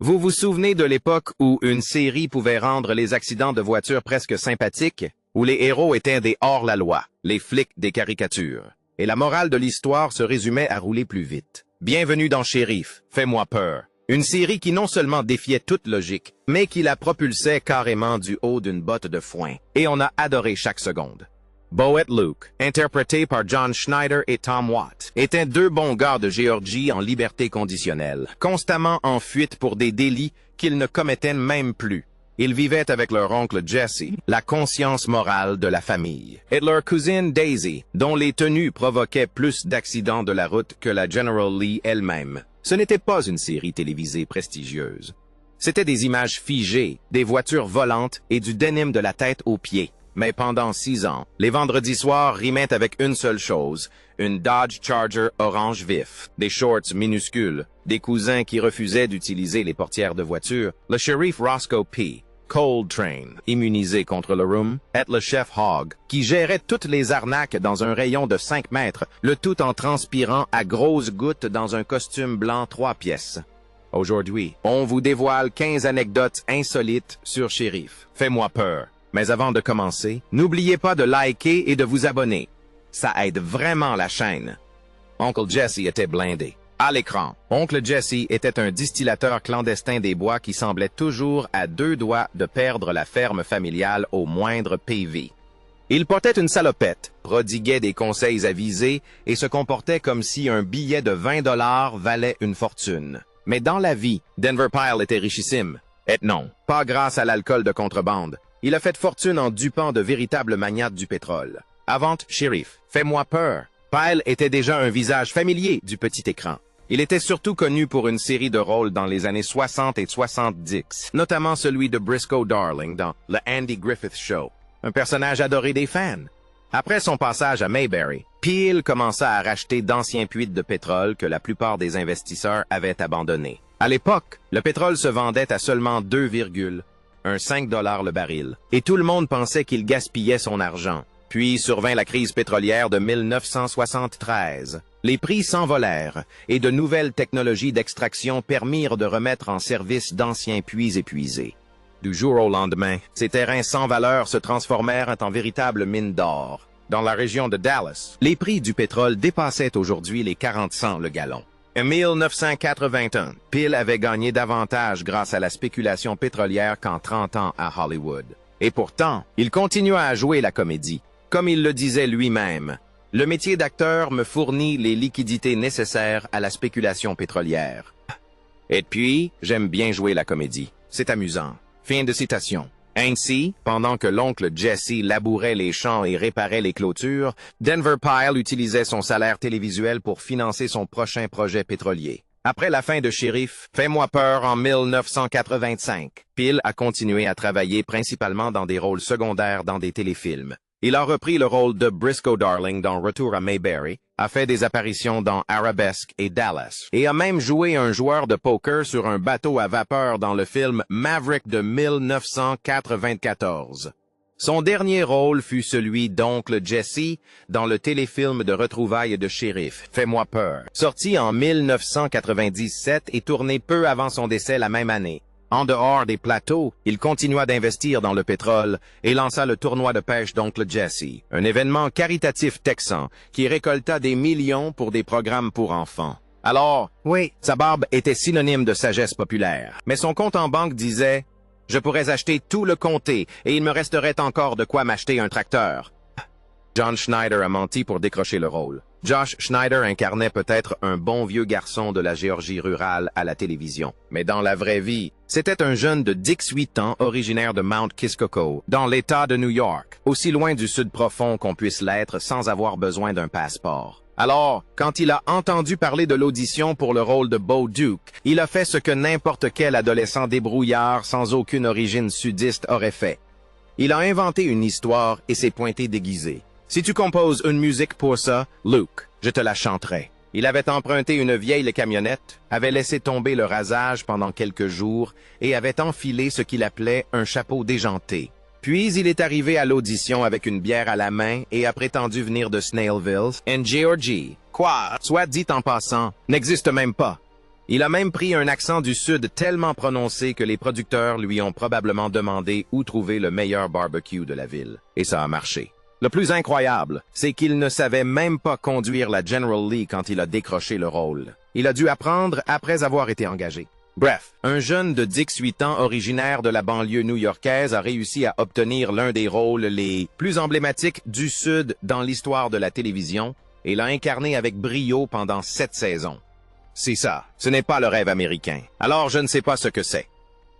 Vous vous souvenez de l'époque où une série pouvait rendre les accidents de voiture presque sympathiques, où les héros étaient des hors-la-loi, les flics des caricatures, et la morale de l'histoire se résumait à rouler plus vite. Bienvenue dans Shérif, Fais-moi peur. Une série qui non seulement défiait toute logique, mais qui la propulsait carrément du haut d'une botte de foin. Et on a adoré chaque seconde. Bo et Luke, interprétés par John Schneider et Tom Watt, étaient deux bons gars de Géorgie en liberté conditionnelle, constamment en fuite pour des délits qu'ils ne commettaient même plus. Ils vivaient avec leur oncle Jesse, la conscience morale de la famille, et leur cousine Daisy, dont les tenues provoquaient plus d'accidents de la route que la General Lee elle-même. Ce n'était pas une série télévisée prestigieuse. C'était des images figées, des voitures volantes et du denim de la tête aux pieds. Mais pendant 6 ans, les vendredis soirs rimaient avec une seule chose, une Dodge Charger orange vif, des shorts minuscules, des cousins qui refusaient d'utiliser les portières de voiture, le shérif Roscoe P., Cold Train, immunisé contre le rhume, et le chef Hogg, qui gérait toutes les arnaques dans un rayon de 5 mètres, le tout en transpirant à grosses gouttes dans un costume blanc 3 pièces. Aujourd'hui, on vous dévoile 15 anecdotes insolites sur Shérif. Fais-moi peur. Mais avant de commencer, n'oubliez pas de liker et de vous abonner. Ça aide vraiment la chaîne. Oncle Jesse était blindé. À l'écran, Oncle Jesse était un distillateur clandestin des bois qui semblait toujours à 2 doigts de perdre la ferme familiale au moindre PV. Il portait une salopette, prodiguait des conseils avisés et se comportait comme si un billet de 20 $ valait une fortune. Mais dans la vie, Denver Pyle était richissime. Et non, pas grâce à l'alcool de contrebande. Il a fait fortune en dupant de véritables magnates du pétrole. Avant Shérif, Fais-moi peur. Pyle était déjà un visage familier du petit écran. Il était surtout connu pour une série de rôles dans les années 60 et 70, notamment celui de Briscoe Darling dans The Andy Griffith Show, un personnage adoré des fans. Après son passage à Mayberry, Pyle commença à racheter d'anciens puits de pétrole que la plupart des investisseurs avaient abandonnés. À l'époque, le pétrole se vendait à seulement 5 $ le baril, et tout le monde pensait qu'il gaspillait son argent. Puis survint la crise pétrolière de 1973. Les prix s'envolèrent, et de nouvelles technologies d'extraction permirent de remettre en service d'anciens puits épuisés. Du jour au lendemain, ces terrains sans valeur se transformèrent en véritables mines d'or. Dans la région de Dallas, les prix du pétrole dépassaient aujourd'hui les 40 cents le gallon. En 1981, Pyle avait gagné davantage grâce à la spéculation pétrolière qu'en 30 ans à Hollywood. Et pourtant, il continua à jouer la comédie. Comme il le disait lui-même, « Le métier d'acteur me fournit les liquidités nécessaires à la spéculation pétrolière. Et puis, j'aime bien jouer la comédie. C'est amusant. » Fin de citation. Ainsi, pendant que l'oncle Jesse labourait les champs et réparait les clôtures, Denver Pyle utilisait son salaire télévisuel pour financer son prochain projet pétrolier. Après la fin de Shérif, Fais-moi peur en 1985, Pyle a continué à travailler principalement dans des rôles secondaires dans des téléfilms. Il a repris le rôle de Briscoe Darling dans Retour à Mayberry, a fait des apparitions dans Arabesque et Dallas, et a même joué un joueur de poker sur un bateau à vapeur dans le film Maverick de 1994. Son dernier rôle fut celui d'Oncle Jesse dans le téléfilm de retrouvailles de Shérif, Fais-moi peur, sorti en 1997 et tourné peu avant son décès la même année. En dehors des plateaux, il continua d'investir dans le pétrole et lança le tournoi de pêche d'Oncle Jesse, un événement caritatif texan qui récolta des millions pour des programmes pour enfants. Alors, oui, sa barbe était synonyme de sagesse populaire, mais son compte en banque disait « Je pourrais acheter tout le comté et il me resterait encore de quoi m'acheter un tracteur. » John Schneider a menti pour décrocher le rôle. Josh Schneider incarnait peut-être un bon vieux garçon de la Géorgie rurale à la télévision. Mais dans la vraie vie, c'était un jeune de 18 ans originaire de Mount Kiscoco, dans l'État de New York, aussi loin du sud profond qu'on puisse l'être sans avoir besoin d'un passeport. Alors, quand il a entendu parler de l'audition pour le rôle de Bo Duke, il a fait ce que n'importe quel adolescent débrouillard sans aucune origine sudiste aurait fait. Il a inventé une histoire et s'est pointé déguisé. Si tu composes une musique pour ça, Luke, je te la chanterai. Il avait emprunté une vieille camionnette, avait laissé tomber le rasage pendant quelques jours et avait enfilé ce qu'il appelait un chapeau déjanté. Puis il est arrivé à l'audition avec une bière à la main et a prétendu venir de Snailville, en Géorgie. Quoi, soit dit en passant, n'existe même pas. Il a même pris un accent du Sud tellement prononcé que les producteurs lui ont probablement demandé où trouver le meilleur barbecue de la ville. Et ça a marché. Le plus incroyable, c'est qu'il ne savait même pas conduire la General Lee quand il a décroché le rôle. Il a dû apprendre après avoir été engagé. Bref, un jeune de 18 ans originaire de la banlieue new-yorkaise a réussi à obtenir l'un des rôles les plus emblématiques du Sud dans l'histoire de la télévision et l'a incarné avec brio pendant 7 saisons. C'est ça, ce n'est pas le rêve américain. Alors je ne sais pas ce que c'est.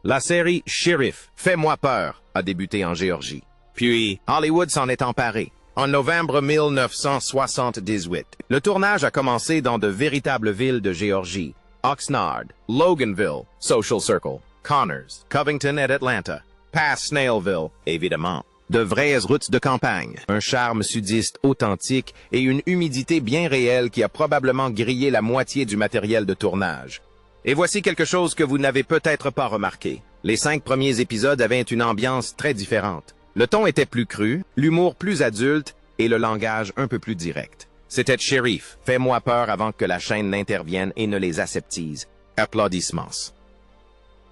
La série Sheriff, Fais-moi peur, a débuté en Géorgie. Puis, Hollywood s'en est emparé. En novembre 1978, le tournage a commencé dans de véritables villes de Géorgie. Oxnard, Loganville, Social Circle, Connors, Covington et Atlanta, Pass Snailville, évidemment. De vraies routes de campagne, un charme sudiste authentique et une humidité bien réelle qui a probablement grillé la moitié du matériel de tournage. Et voici quelque chose que vous n'avez peut-être pas remarqué. Les 5 premiers épisodes avaient une ambiance très différente. Le ton était plus cru, l'humour plus adulte et le langage un peu plus direct. C'était Sheriff, Fais-moi peur avant que la chaîne n'intervienne et ne les aseptise. Applaudissements.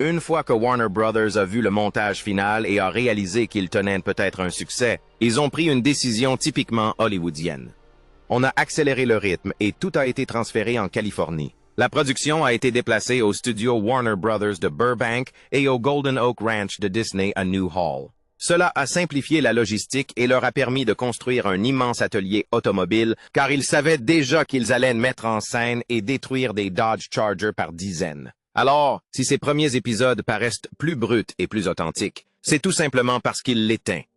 Une fois que Warner Brothers a vu le montage final et a réalisé qu'il tenait peut-être un succès, ils ont pris une décision typiquement hollywoodienne. On a accéléré le rythme et tout a été transféré en Californie. La production a été déplacée au studio Warner Brothers de Burbank et au Golden Oak Ranch de Disney à New Hall. Cela a simplifié la logistique et leur a permis de construire un immense atelier automobile car ils savaient déjà qu'ils allaient mettre en scène et détruire des Dodge Charger par dizaines. Alors, si ces premiers épisodes paraissent plus bruts et plus authentiques, c'est tout simplement parce qu'ils l'étaient.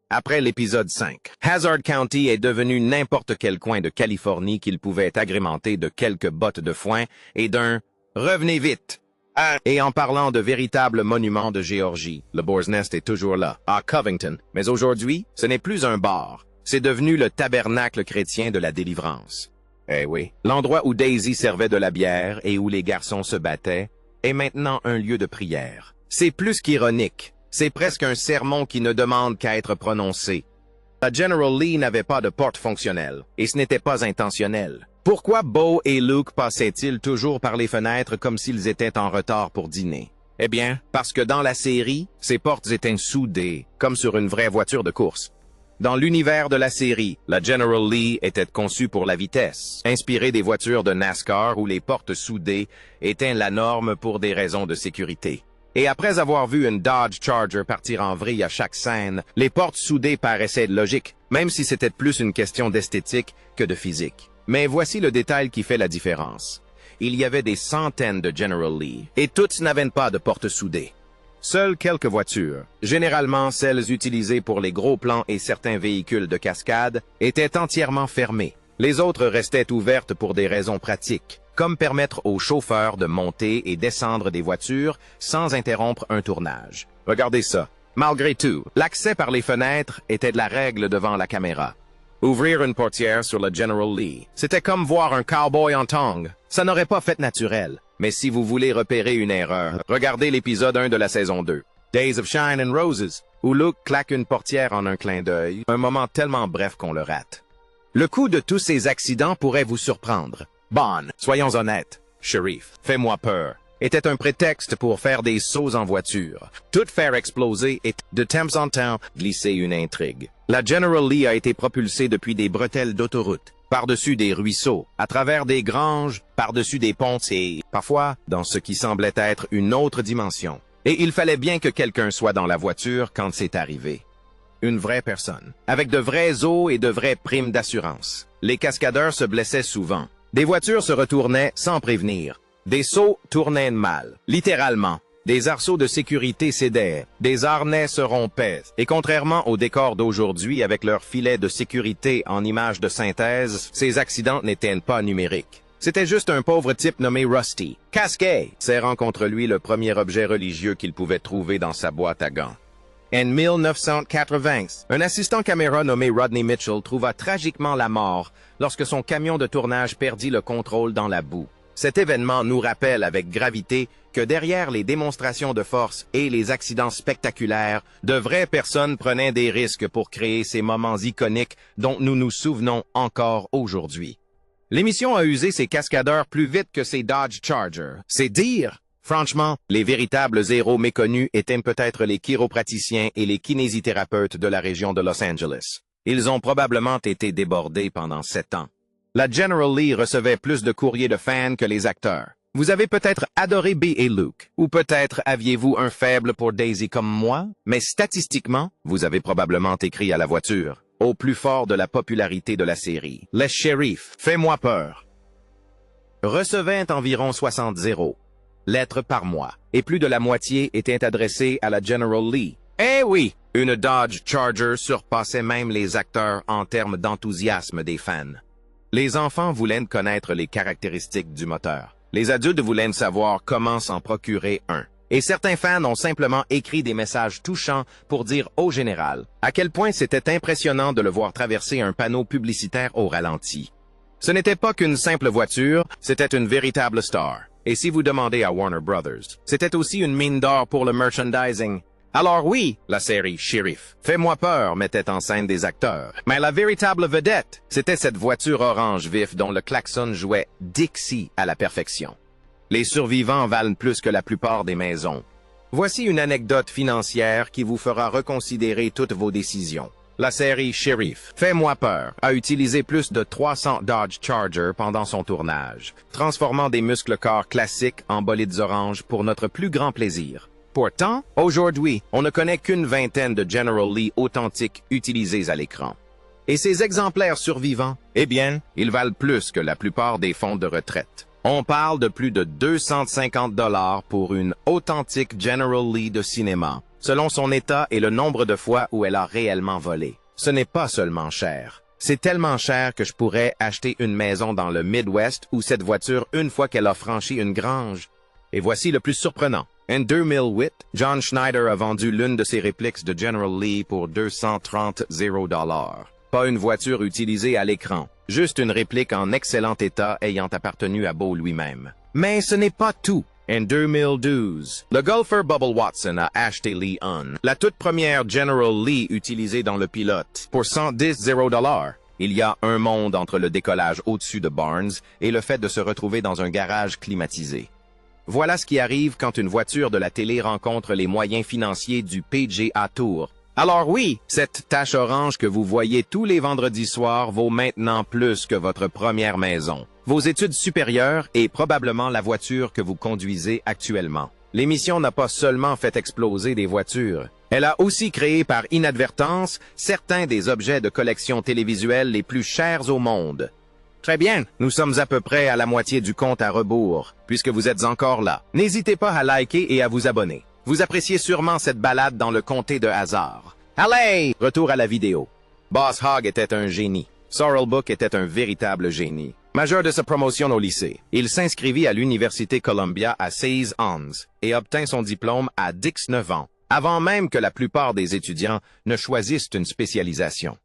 Après l'épisode 5, Hazard County est devenu n'importe quel coin de Californie qu'il pouvait agrémenter de quelques bottes de foin et d'un « revenez vite ». Et en parlant de véritables monuments de Géorgie, le Boar's Nest est toujours là, à Covington. Mais aujourd'hui, ce n'est plus un bar, c'est devenu le tabernacle chrétien de la délivrance. Eh oui, l'endroit où Daisy servait de la bière et où les garçons se battaient est maintenant un lieu de prière. C'est plus qu'ironique, c'est presque un sermon qui ne demande qu'à être prononcé. La General Lee n'avait pas de porte fonctionnelle, et ce n'était pas intentionnel. Pourquoi Bo et Luke passaient-ils toujours par les fenêtres comme s'ils étaient en retard pour dîner? Eh bien, parce que dans la série, ces portes étaient soudées, comme sur une vraie voiture de course. Dans l'univers de la série, la General Lee était conçue pour la vitesse, inspirée des voitures de NASCAR où les portes soudées étaient la norme pour des raisons de sécurité. Et après avoir vu une Dodge Charger partir en vrille à chaque scène, les portes soudées paraissaient logiques, même si c'était plus une question d'esthétique que de physique. Mais voici le détail qui fait la différence. Il y avait des centaines de General Lee, et toutes n'avaient pas de portes soudées. Seules quelques voitures, généralement celles utilisées pour les gros plans et certains véhicules de cascade, étaient entièrement fermées. Les autres restaient ouvertes pour des raisons pratiques, comme permettre aux chauffeurs de monter et descendre des voitures sans interrompre un tournage. Regardez ça. Malgré tout, l'accès par les fenêtres était de la règle devant la caméra. Ouvrir une portière sur la General Lee, c'était comme voir un cowboy en tongs. Ça n'aurait pas fait naturel. Mais si vous voulez repérer une erreur, regardez l'épisode 1 de la saison 2, Days of Shine and Roses, où Luke claque une portière en un clin d'œil, un moment tellement bref qu'on le rate. Le coût de tous ces accidents pourrait vous surprendre. Bon, soyons honnêtes, Sheriff, Fais-moi peur, était un prétexte pour faire des sauts en voiture, tout faire exploser et, de temps en temps, glisser une intrigue. La General Lee a été propulsée depuis des bretelles d'autoroute, par-dessus des ruisseaux, à travers des granges, par-dessus des ponts et, parfois, dans ce qui semblait être une autre dimension. Et il fallait bien que quelqu'un soit dans la voiture quand c'est arrivé. Une vraie personne, avec de vrais os et de vraies primes d'assurance. Les cascadeurs se blessaient souvent. Des voitures se retournaient sans prévenir. Des sauts tournaient mal, littéralement. Des arceaux de sécurité cédaient, des harnais se rompaient, et contrairement aux décors d'aujourd'hui avec leurs filets de sécurité en images de synthèse, ces accidents n'étaient pas numériques. C'était juste un pauvre type nommé Rusty, casqué, serrant contre lui le premier objet religieux qu'il pouvait trouver dans sa boîte à gants. En 1980, un assistant caméra nommé Rodney Mitchell trouva tragiquement la mort lorsque son camion de tournage perdit le contrôle dans la boue. Cet événement nous rappelle avec gravité que derrière les démonstrations de force et les accidents spectaculaires, de vraies personnes prenaient des risques pour créer ces moments iconiques dont nous nous souvenons encore aujourd'hui. L'émission a usé ses cascadeurs plus vite que ses Dodge Charger. C'est dire! Franchement, les véritables héros méconnus étaient peut-être les chiropraticiens et les kinésithérapeutes de la région de Los Angeles. Ils ont probablement été débordés pendant 7 ans. La General Lee recevait plus de courriers de fans que les acteurs. Vous avez peut-être adoré B et Luke, ou peut-être aviez-vous un faible pour Daisy comme moi, mais statistiquement, vous avez probablement écrit à la voiture, au plus fort de la popularité de la série. Les shérifs, fais-moi peur. Recevait environ 60 lettres par mois, et plus de la moitié étaient adressées à la General Lee. Eh oui, une Dodge Charger surpassait même les acteurs en termes d'enthousiasme des fans. Les enfants voulaient connaître les caractéristiques du moteur. Les adultes voulaient savoir comment s'en procurer un. Et certains fans ont simplement écrit des messages touchants pour dire au général à quel point c'était impressionnant de le voir traverser un panneau publicitaire au ralenti. Ce n'était pas qu'une simple voiture, c'était une véritable star. Et si vous demandez à Warner Brothers, c'était aussi une mine d'or pour le merchandising. Alors oui, la série Shérif, Fais-moi peur mettait en scène des acteurs. Mais la véritable vedette, c'était cette voiture orange vif dont le klaxon jouait Dixie à la perfection. Les survivants valent plus que la plupart des maisons. Voici une anecdote financière qui vous fera reconsidérer toutes vos décisions. La série Shérif, Fais-moi peur, a utilisé plus de 300 Dodge Charger pendant son tournage, transformant des muscles-corps classiques en bolides oranges pour notre plus grand plaisir. Pourtant, aujourd'hui, on ne connaît qu'une vingtaine de General Lee authentiques utilisés à l'écran. Et ces exemplaires survivants, eh bien, ils valent plus que la plupart des fonds de retraite. On parle de plus de 250 $ pour une authentique General Lee de cinéma, selon son état et le nombre de fois où elle a réellement volé. Ce n'est pas seulement cher. C'est tellement cher que je pourrais acheter une maison dans le Midwest ou cette voiture une fois qu'elle a franchi une grange. Et voici le plus surprenant. En 2008, John Schneider a vendu l'une de ses répliques de General Lee pour 230 $. Pas une voiture utilisée à l'écran, juste une réplique en excellent état ayant appartenu à Beau lui-même. Mais ce n'est pas tout. En 2012, le golfeur Bubba Watson a acheté Lee Hun, la toute première General Lee utilisée dans le pilote, pour 110 $. Il y a un monde entre le décollage au-dessus de Barnes et le fait de se retrouver dans un garage climatisé. Voilà ce qui arrive quand une voiture de la télé rencontre les moyens financiers du PGA Tour. Alors oui, cette tache orange que vous voyez tous les vendredis soirs vaut maintenant plus que votre première maison, vos études supérieures et probablement la voiture que vous conduisez actuellement. L'émission n'a pas seulement fait exploser des voitures, elle a aussi créé par inadvertance certains des objets de collection télévisuelle les plus chers au monde. Très bien, nous sommes à peu près à la moitié du compte à rebours, puisque vous êtes encore là. N'hésitez pas à liker et à vous abonner. Vous appréciez sûrement cette balade dans le comté de hasard. Allez! Retour à la vidéo. Boss Hogg était un génie. Sorrel Book était un véritable génie. Majeur de sa promotion au lycée, il s'inscrivit à l'Université Columbia à 16 ans et obtint son diplôme à 19 ans, avant même que la plupart des étudiants ne choisissent une spécialisation.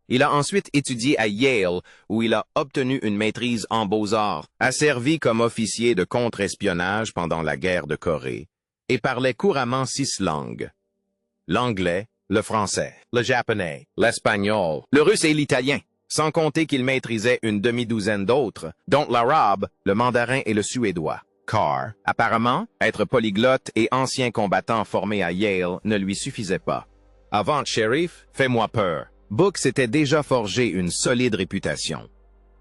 Il a ensuite étudié à Yale, où il a obtenu une maîtrise en beaux-arts, a servi comme officier de contre-espionnage pendant la guerre de Corée, et parlait couramment 6 langues. L'anglais, le français, le japonais, l'espagnol, le russe et l'italien, sans compter qu'il maîtrisait une demi-douzaine d'autres, dont l'arabe, le mandarin et le suédois. Car, apparemment, être polyglotte et ancien combattant formé à Yale ne lui suffisait pas. Avant Shérif, Fais-moi peur, Book s'était déjà forgé une solide réputation.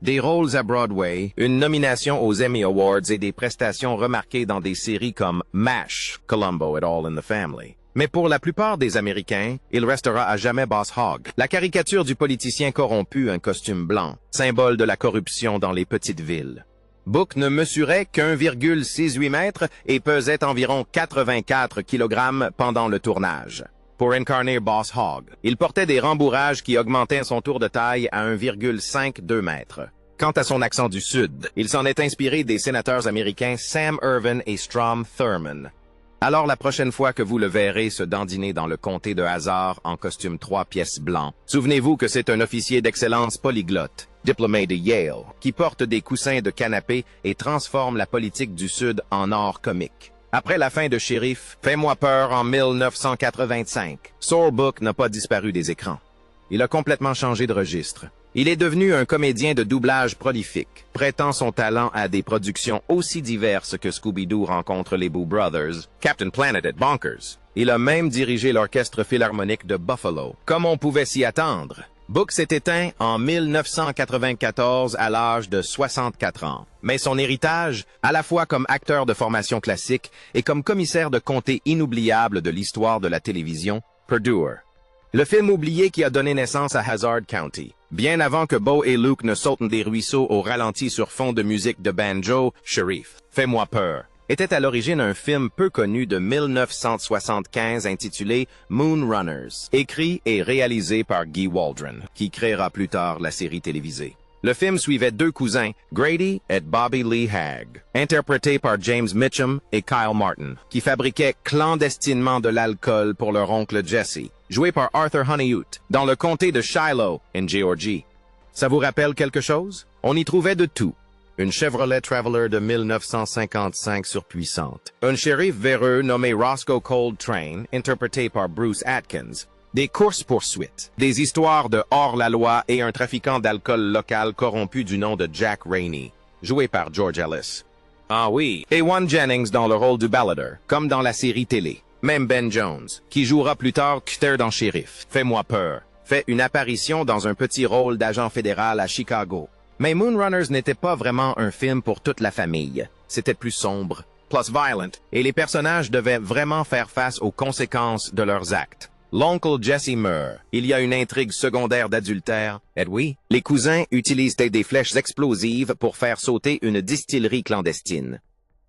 Des rôles à Broadway, une nomination aux Emmy Awards et des prestations remarquées dans des séries comme MASH, Columbo et All in the Family. Mais pour la plupart des Américains, il restera à jamais Boss Hogg, la caricature du politicien corrompu en costume blanc, symbole de la corruption dans les petites villes. Book ne mesurait qu'1,68 mètres et pesait environ 84 kg pendant le tournage. Pour incarner Boss Hogg, il portait des rembourrages qui augmentaient son tour de taille à 1,52 mètres. Quant à son accent du Sud, il s'en est inspiré des sénateurs américains Sam Ervin et Strom Thurmond. Alors la prochaine fois que vous le verrez se dandiner dans le comté de hasard en costume 3 pièces blanc, souvenez-vous que c'est un officier d'excellence polyglotte, diplômé de Yale, qui porte des coussins de canapé et transforme la politique du Sud en art comique. Après la fin de Shérif, Fais-moi peur en 1985, Sorrel Book n'a pas disparu des écrans. Il a complètement changé de registre. Il est devenu un comédien de doublage prolifique, prêtant son talent à des productions aussi diverses que Scooby-Doo rencontre les Boo Brothers, Captain Planet et Bonkers. Il a même dirigé l'orchestre philharmonique de Buffalo. Comme on pouvait s'y attendre, Book s'est éteint en 1994 à l'âge de 64 ans. Mais son héritage, à la fois comme acteur de formation classique et comme commissaire de comté inoubliable de l'histoire de la télévision, perdure. Le film oublié qui a donné naissance à Hazard County. Bien avant que Bo et Luke ne sautent des ruisseaux au ralenti sur fond de musique de banjo, Sheriff, Fais-moi peur, était à l'origine un film peu connu de 1975 intitulé Moonrunners, écrit et réalisé par Guy Waldron, qui créera plus tard la série télévisée. Le film suivait deux cousins, Grady et Bobby Lee Hagg, interprétés par James Mitchum et Kyle Martin, qui fabriquaient clandestinement de l'alcool pour leur oncle Jesse, joué par Arthur Honeyhoot, dans le comté de Shiloh, en Géorgie. Ça vous rappelle quelque chose? On y trouvait de tout. Une Chevrolet Traveler de 1955 surpuissante, un shérif véreux nommé Roscoe Coltrane, interprété par Bruce Atkins, des courses-poursuites, des histoires de hors-la-loi et un trafiquant d'alcool local corrompu du nom de Jack Rainey, joué par George Ellis. Ah oui, et One Jennings dans le rôle du ballader, comme dans la série télé. Même Ben Jones, qui jouera plus tard Cutter dans Sheriff, Fais-moi peur, fait une apparition dans un petit rôle d'agent fédéral à Chicago. Mais Moonrunners n'était pas vraiment un film pour toute la famille. C'était plus sombre, plus violent, et les personnages devaient vraiment faire face aux conséquences de leurs actes. L'oncle Jesse meurt. Il y a une intrigue secondaire d'adultère. Et oui, les cousins utilisent des flèches explosives pour faire sauter une distillerie clandestine.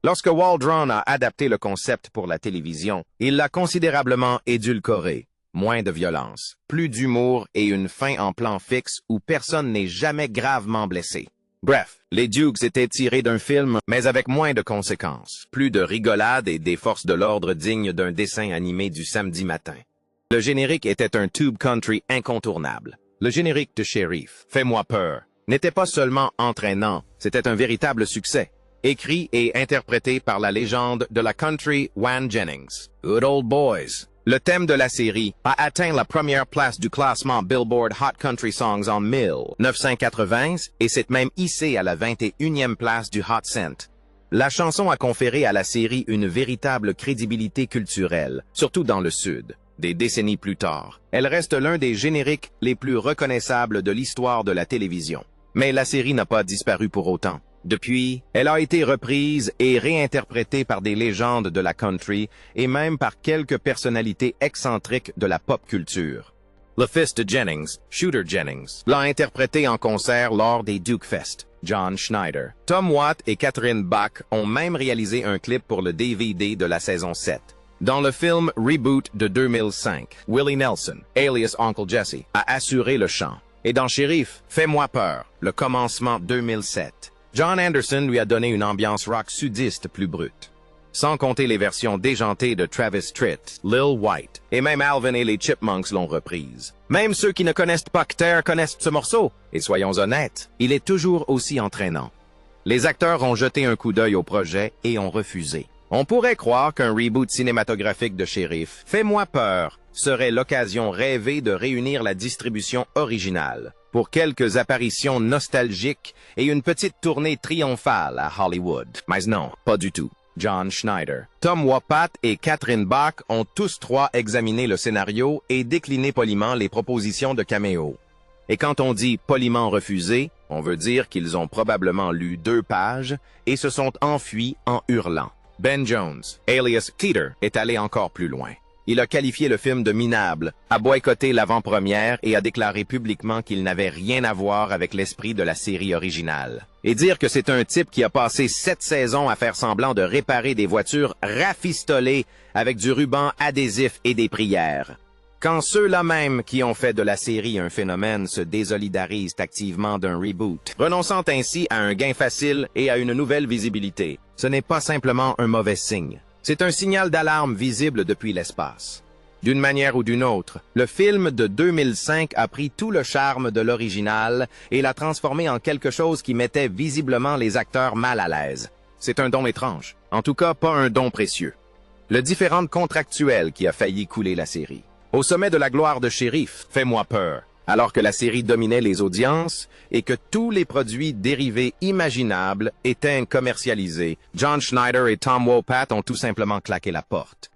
Lorsque Waldron a adapté le concept pour la télévision, il l'a considérablement édulcoré. Moins de violence, plus d'humour et une fin en plan fixe où personne n'est jamais gravement blessé. Bref, les Dukes étaient tirés d'un film, mais avec moins de conséquences. Plus de rigolade et des forces de l'ordre dignes d'un dessin animé du samedi matin. Le générique était un tube country incontournable. Le générique de Sheriff, Fais-moi peur, n'était pas seulement entraînant, c'était un véritable succès. Écrit et interprété par la légende de la country One Jennings. Good Old Boys. Le thème de la série a atteint la première place du classement Billboard Hot Country Songs en 1980 et s'est même hissé à la 21e place du Hot Cent. La chanson a conféré à la série une véritable crédibilité culturelle, surtout dans le Sud. Des décennies plus tard, elle reste l'un des génériques les plus reconnaissables de l'histoire de la télévision. Mais la série n'a pas disparu pour autant. Depuis, elle a été reprise et réinterprétée par des légendes de la country et même par quelques personnalités excentriques de la pop culture. Le fils de Jennings, Shooter Jennings, l'a interprété en concert lors des Duke Fest. John Schneider, Tom Watt et Catherine Bach ont même réalisé un clip pour le DVD de la saison 7. Dans le film Reboot de 2005, Willie Nelson, alias Uncle Jesse, a assuré le chant. Et dans Sheriff, Fais-moi peur, le commencement 2007, John Anderson lui a donné une ambiance rock sudiste plus brute. Sans compter les versions déjantées de Travis Tritt, Lil White, et même Alvin et les Chipmunks l'ont reprise. Même ceux qui ne connaissent pas Cutter connaissent ce morceau, et soyons honnêtes, il est toujours aussi entraînant. Les acteurs ont jeté un coup d'œil au projet et ont refusé. On pourrait croire qu'un reboot cinématographique de Sheriff, Fais-moi peur, serait l'occasion rêvée de réunir la distribution originale, pour quelques apparitions nostalgiques et une petite tournée triomphale à Hollywood. Mais non, pas du tout. John Schneider, Tom Wopat et Catherine Bach ont tous trois examiné le scénario et décliné poliment les propositions de caméo. Et quand on dit poliment refusé, on veut dire qu'ils ont probablement lu 2 pages et se sont enfuis en hurlant. Ben Jones, alias Teeter, est allé encore plus loin. Il a qualifié le film de minable, a boycotté l'avant-première et a déclaré publiquement qu'il n'avait rien à voir avec l'esprit de la série originale. Et dire que c'est un type qui a passé 7 saisons à faire semblant de réparer des voitures rafistolées avec du ruban adhésif et des prières. Quand ceux-là même qui ont fait de la série un phénomène se désolidarisent activement d'un reboot, renonçant ainsi à un gain facile et à une nouvelle visibilité, ce n'est pas simplement un mauvais signe. C'est un signal d'alarme visible depuis l'espace. D'une manière ou d'une autre, le film de 2005 a pris tout le charme de l'original et l'a transformé en quelque chose qui mettait visiblement les acteurs mal à l'aise. C'est un don étrange, en tout cas pas un don précieux. Le différend contractuel qui a failli couler la série. Au sommet de la gloire de Sheriff, Fais-moi peur, alors que la série dominait les audiences et que tous les produits dérivés imaginables étaient commercialisés, John Schneider et Tom Wopat ont tout simplement claqué la porte.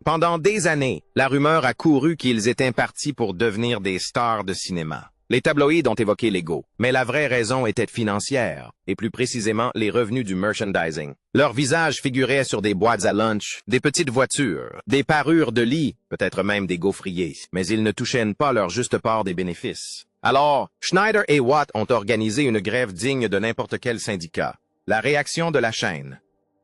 Pendant des années, la rumeur a couru qu'ils étaient partis pour devenir des stars de cinéma. Les tabloïds ont évoqué l'ego, mais la vraie raison était financière, et plus précisément les revenus du merchandising. Leurs visages figuraient sur des boîtes à lunch, des petites voitures, des parures de lit, peut-être même des gaufriers, mais ils ne touchaient pas leur juste part des bénéfices. Alors, Schneider et Watt ont organisé une grève digne de n'importe quel syndicat. La réaction de la chaîne.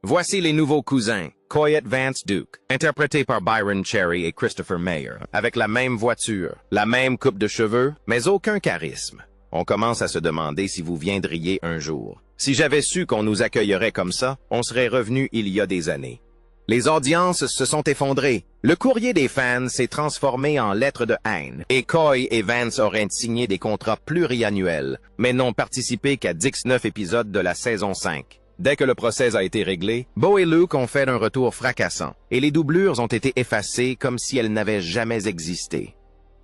Voici les nouveaux cousins, Coyote Vance Duke, interprétés par Byron Cherry et Christopher Mayer, avec la même voiture, la même coupe de cheveux, mais aucun charisme. On commence à se demander si vous viendriez un jour. Si j'avais su qu'on nous accueillerait comme ça, on serait revenu il y a des années. Les audiences se sont effondrées. Le courrier des fans s'est transformé en lettres de haine, et Coy et Vance auraient signé des contrats pluriannuels, mais n'ont participé qu'à 19 épisodes de la saison 5. Dès que le procès a été réglé, Bo et Luke ont fait un retour fracassant, et les doublures ont été effacées comme si elles n'avaient jamais existé.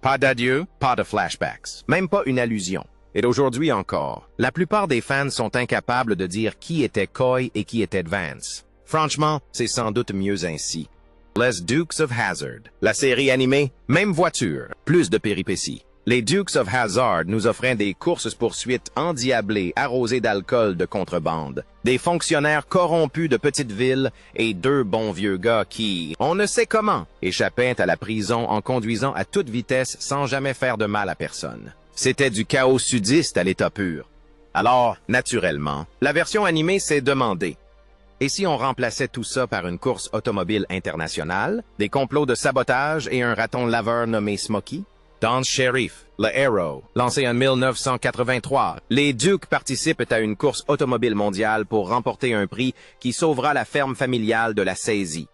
Pas d'adieu, pas de flashbacks, même pas une allusion. Et d'aujourd'hui encore, la plupart des fans sont incapables de dire qui était Coy et qui était Vance. Franchement, c'est sans doute mieux ainsi. Les Dukes of Hazzard. La série animée, même voiture, plus de péripéties. Les Dukes of Hazzard nous offraient des courses-poursuites endiablées arrosées d'alcool de contrebande, des fonctionnaires corrompus de petites villes et deux bons vieux gars qui, on ne sait comment, échappaient à la prison en conduisant à toute vitesse sans jamais faire de mal à personne. C'était du chaos sudiste à l'état pur. Alors, naturellement, la version animée s'est demandée. Et si on remplaçait tout ça par une course automobile internationale, des complots de sabotage et un raton laveur nommé Smokey? Dans Sheriff, le Arrow, lancé en 1983, les Dukes participent à une course automobile mondiale pour remporter un prix qui sauvera la ferme familiale de la saisie.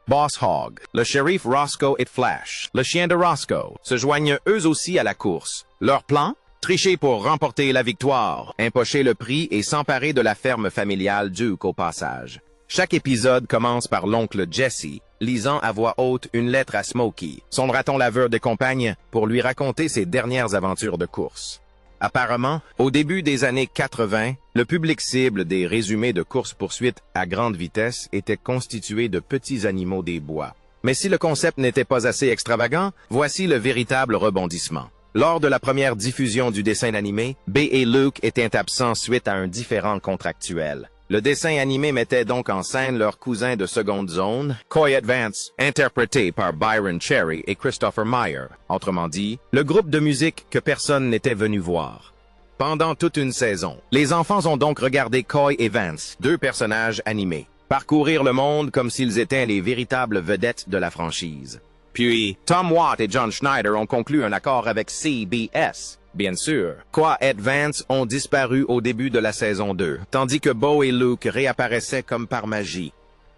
Boss Hogg, le shérif Roscoe et Flash, le chien de Roscoe, se joignent eux aussi à la course. Leur plan? Tricher pour remporter la victoire, empocher le prix et s'emparer de la ferme familiale Duke au passage. Chaque épisode commence par l'oncle Jesse, lisant à voix haute une lettre à Smokey, son raton laveur de compagne, pour lui raconter ses dernières aventures de course. Apparemment, au début des années 80, le public cible des résumés de course-poursuite à grande vitesse était constitué de petits animaux des bois. Mais si le concept n'était pas assez extravagant, voici le véritable rebondissement. Lors de la première diffusion du dessin animé, B et Luke étaient absents suite à un différend contractuel. Le dessin animé mettait donc en scène leurs cousins de seconde zone, Coyote Vance, interprété par Byron Cherry et Christopher Mayer. Autrement dit, le groupe de musique que personne n'était venu voir. Pendant toute une saison, les enfants ont donc regardé Coy et Vance, deux personnages animés, parcourir le monde comme s'ils étaient les véritables vedettes de la franchise. Puis, Tom Watt et John Schneider ont conclu un accord avec CBS. Bien sûr, Coy et Vance ont disparu au début de la saison 2, tandis que Bo et Luke réapparaissaient comme par magie.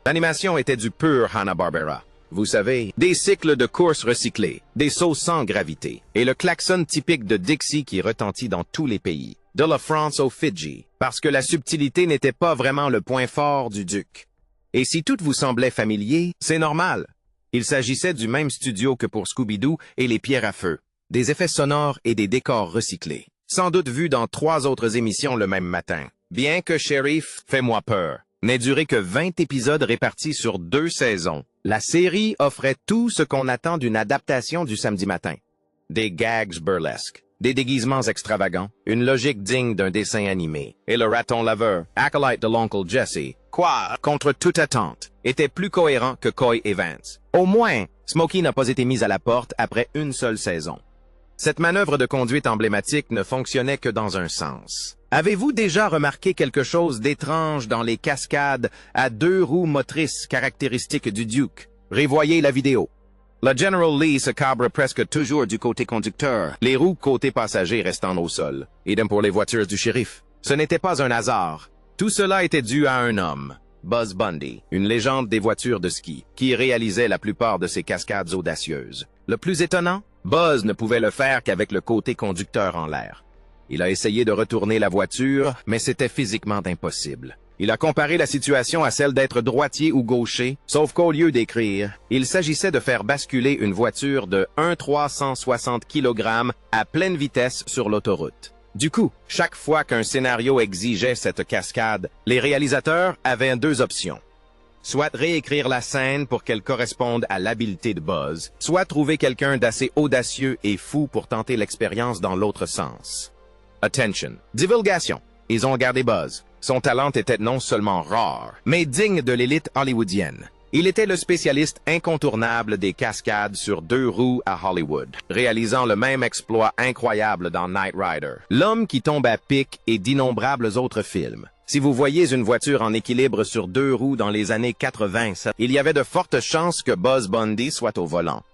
L'animation était du pur Hanna-Barbera. Vous savez, des cycles de courses recyclés, des sauts sans gravité, et le klaxon typique de Dixie qui retentit dans tous les pays, de la France aux Fidji, parce que la subtilité n'était pas vraiment le point fort du Duc. Et si tout vous semblait familier, c'est normal. Il s'agissait du même studio que pour Scooby-Doo et les pierres à feu. Des effets sonores et des décors recyclés. Sans doute vus dans 3 autres émissions le même matin. Bien que Sheriff, Fais-moi peur, n'ait duré que 20 épisodes répartis sur 2 saisons, la série offrait tout ce qu'on attend d'une adaptation du samedi matin. Des gags burlesques, des déguisements extravagants, une logique digne d'un dessin animé. Et le raton laveur, acolyte de l'oncle Jesse, quoi, contre toute attente, était plus cohérent que Coy et Vance. Au moins, Smokey n'a pas été mis à la porte après une seule saison. Cette manœuvre de conduite emblématique ne fonctionnait que dans un sens. Avez-vous déjà remarqué quelque chose d'étrange dans les cascades à 2 roues motrices caractéristiques du Duke? Revoyez la vidéo. Le General Lee se cabre presque toujours du côté conducteur, les roues côté passager restant au sol. Idem pour les voitures du shérif. Ce n'était pas un hasard. Tout cela était dû à un homme, Buzz Bundy, une légende des voitures de ski, qui réalisait la plupart de ces cascades audacieuses. Le plus étonnant, Buzz ne pouvait le faire qu'avec le côté conducteur en l'air. Il a essayé de retourner la voiture, mais c'était physiquement impossible. Il a comparé la situation à celle d'être droitier ou gaucher, sauf qu'au lieu d'écrire, il s'agissait de faire basculer une voiture de 1,360 kg à pleine vitesse sur l'autoroute. Du coup, chaque fois qu'un scénario exigeait cette cascade, les réalisateurs avaient deux options. Soit réécrire la scène pour qu'elle corresponde à l'habileté de Buzz, soit trouver quelqu'un d'assez audacieux et fou pour tenter l'expérience dans l'autre sens. Attention. Divulgation. Ils ont gardé Buzz. Son talent était non seulement rare, mais digne de l'élite hollywoodienne. Il était le spécialiste incontournable des cascades sur deux roues à Hollywood, réalisant le même exploit incroyable dans Knight Rider, L'homme qui tombe à pic et d'innombrables autres films. Si vous voyez une voiture en équilibre sur deux roues dans les années 80, il y avait de fortes chances que Buzz Bundy soit au volant.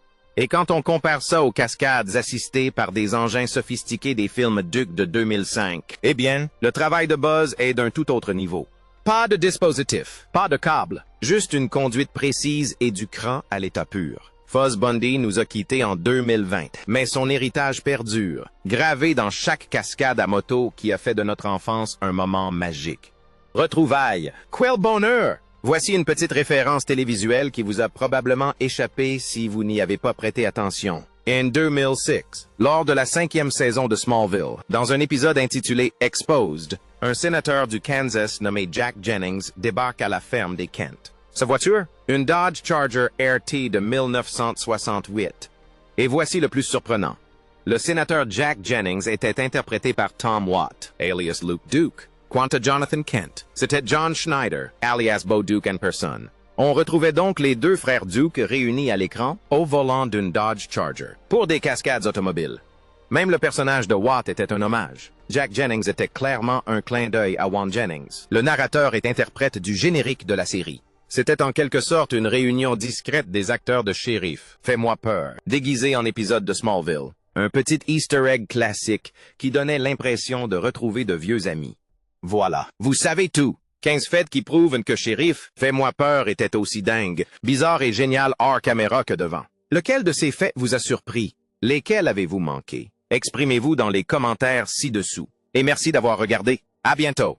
Et quand on compare ça aux cascades assistées par des engins sophistiqués des films Duke de 2005, eh bien, le travail de Buzz est d'un tout autre niveau. Pas de dispositif, pas de câble, juste une conduite précise et du cran à l'état pur. Fuzz Bundy nous a quittés en 2020, mais son héritage perdure, gravé dans chaque cascade à moto qui a fait de notre enfance un moment magique. Retrouvailles, quel bonheur! Voici une petite référence télévisuelle qui vous a probablement échappé si vous n'y avez pas prêté attention. En 2006, lors de la 5e saison de Smallville, dans un épisode intitulé Exposed, un sénateur du Kansas nommé Jack Jennings débarque à la ferme des Kent. Sa voiture? Une Dodge Charger RT de 1968. Et voici le plus surprenant. Le sénateur Jack Jennings était interprété par Tom Watt, alias Luke Duke. Quant à Jonathan Kent, c'était John Schneider, alias Bo Duke en personne. On retrouvait donc les deux frères Duke réunis à l'écran, au volant d'une Dodge Charger, pour des cascades automobiles. Même le personnage de Watt était un hommage. Jack Jennings était clairement un clin d'œil à Warren Jennings. Le narrateur est interprète du générique de la série. C'était en quelque sorte une réunion discrète des acteurs de Shérif, Fais-moi peur, déguisés en épisode de Smallville. Un petit Easter egg classique qui donnait l'impression de retrouver de vieux amis. Voilà, vous savez tout. 15 faits qui prouvent que Shérif, Fais-moi peur était aussi dingue, bizarre et génial hors caméra que devant. Lequel de ces faits vous a surpris? Lesquels avez-vous manqué? Exprimez-vous dans les commentaires ci-dessous. Et merci d'avoir regardé. À bientôt.